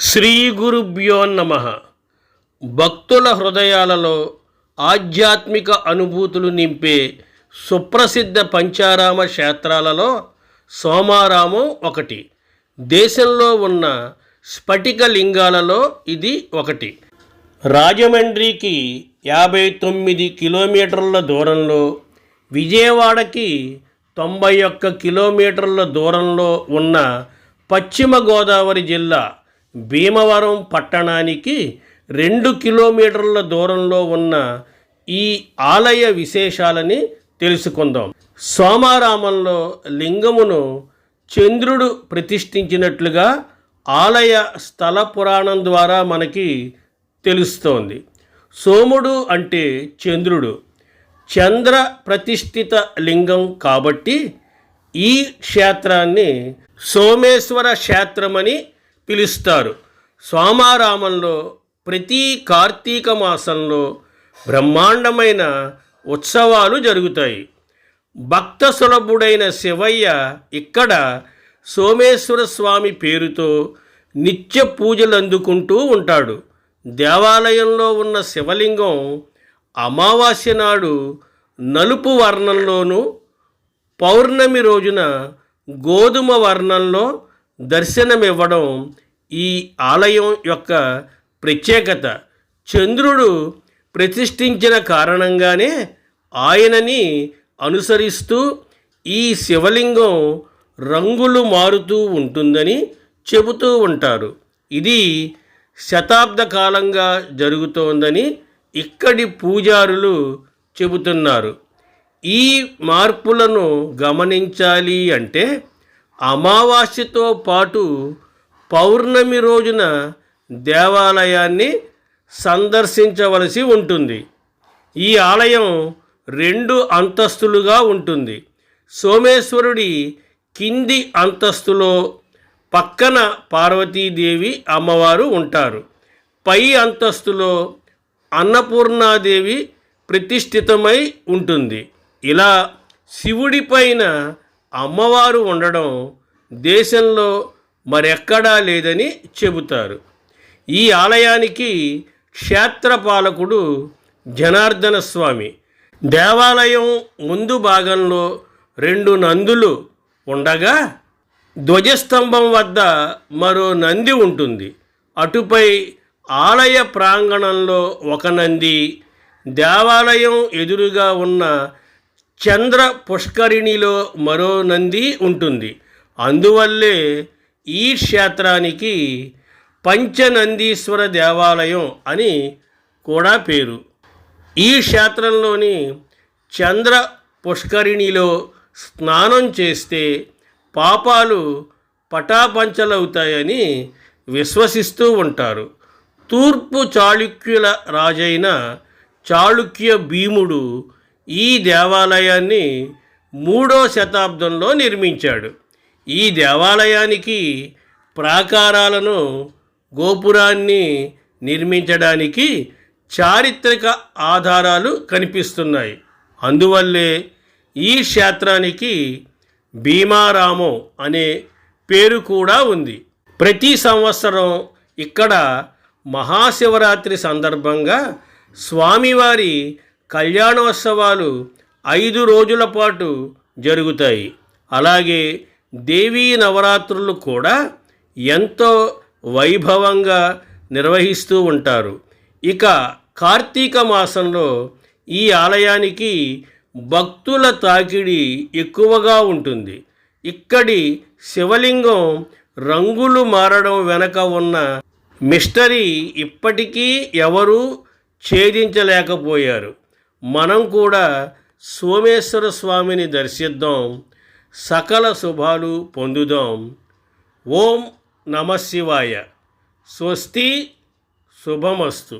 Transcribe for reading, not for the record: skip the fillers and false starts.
శ్రీ గురుభ్యో నమః. భక్తుల హృదయాలలో ఆధ్యాత్మిక అనుభూతులు నింపే సుప్రసిద్ధ పంచారామ క్షేత్రాలలో సోమారామం ఒకటి. దేశంలో ఉన్న స్ఫటిక లింగాలలో ఇది ఒకటి. రాజమండ్రికి 59 కిలోమీటర్ల దూరంలో, విజయవాడకి 91 కిలోమీటర్ల దూరంలో ఉన్న పశ్చిమ గోదావరి జిల్లా భీమవరం పట్టణానికి 2 కిలోమీటర్ల దూరంలో ఉన్న ఈ ఆలయ విశేషాలని తెలుసుకుందాం. సోమారామంలో లింగమును చంద్రుడు ప్రతిష్ఠించినట్లుగా ఆలయ స్థల పురాణం ద్వారా మనకి తెలుస్తోంది. సోముడు అంటే చంద్రుడు, చంద్ర ప్రతిష్ఠిత లింగం కాబట్టి ఈ క్షేత్రాన్ని సోమేశ్వర క్షేత్రమని పిలుస్తారు. సోమారామంలో ప్రతి కార్తీక మాసంలో బ్రహ్మాండమైన ఉత్సవాలు జరుగుతాయి. భక్త సులభుడైన శివయ్య ఇక్కడ సోమేశ్వర స్వామి పేరుతో నిత్య పూజలు అందుకుంటూ ఉంటాడు. దేవాలయంలో ఉన్న శివలింగం అమావాస్య నాడు నలుపు వర్ణంలోనూ, పౌర్ణమి రోజున గోధుమ వర్ణంలో దర్శనమివ్వడం ఈ ఆలయం యొక్క ప్రత్యేకత. చంద్రుడు ప్రతిష్ఠించిన కారణంగానే ఆయనని అనుసరిస్తూ ఈ శివలింగం రంగులు మారుతూ ఉంటుందని చెబుతూ ఉంటారు. ఇది శతాబ్ద కాలంగా జరుగుతోందని ఇక్కడి పూజారులు చెబుతున్నారు. ఈ మార్పులను గమనించాలి అంటే అమావాస్యతో పాటు పౌర్ణమి రోజున దేవాలయాన్ని సందర్శించవలసి ఉంటుంది. ఈ ఆలయం 2 అంతస్తులుగా ఉంటుంది. సోమేశ్వరుడి కింది అంతస్తులో పక్కన పార్వతీదేవి అమ్మవారు ఉంటారు. పై అంతస్తులో అన్నపూర్ణాదేవి ప్రతిష్ఠితమై ఉంటుంది. ఇలా శివుడి పైన అమ్మవారు ఉండడం దేశంలో మరెక్కడా లేదని చెబుతారు. ఈ ఆలయానికి క్షేత్రపాలకుడు జనార్దన స్వామి. దేవాలయం ముందు భాగంలో 2 నందులు ఉండగా ధ్వజస్తంభం వద్ద మరో నంది ఉంటుంది. అటుపై ఆలయ ప్రాంగణంలో ఒక నంది, దేవాలయం ఎదురుగా ఉన్న చంద్ర పుష్కరిణిలో మరో నంది ఉంటుంది. అందువల్లే ఈ క్షేత్రానికి పంచనందీశ్వర దేవాలయం అని కూడా పేరు. ఈ క్షేత్రంలోని చంద్ర పుష్కరిణిలో స్నానం చేస్తే పాపాలు పటాపంచలవుతాయని విశ్వసిస్తూ ఉంటారు. తూర్పు చాళుక్యుల రాజైన చాళుక్య భీముడు ఈ దేవాలయాన్ని 3వ శతాబ్దంలో నిర్మించాడు. ఈ దేవాలయానికి ప్రాకారాలను, గోపురాన్ని నిర్మించడానికి చారిత్రక ఆధారాలు కనిపిస్తున్నాయి. అందువల్లే ఈ క్షేత్రానికి భీమారామం అనే పేరు కూడా ఉంది. ప్రతి సంవత్సరం ఇక్కడ మహాశివరాత్రి సందర్భంగా స్వామివారి కళ్యాణోత్సవాలు 5 రోజుల పాటు జరుగుతాయి. అలాగే దేవీ నవరాత్రులు కూడా ఎంతో వైభవంగా నిర్వహిస్తూ ఉంటారు. ఇక కార్తీక మాసంలో ఈ ఆలయానికి భక్తుల తాకిడి ఎక్కువగా ఉంటుంది. ఇక్కడి శివలింగం రంగులు మారడం వెనక ఉన్న మిస్టరీ ఇప్పటికీ ఎవరూ ఛేదించలేకపోయారు. మనం కూడా సోమేశ్వర స్వామిని దర్శిద్దాం, సకల శుభాలు పొందుదాం. ఓం నమః శివాయ. స్వస్తి, శుభమస్తు.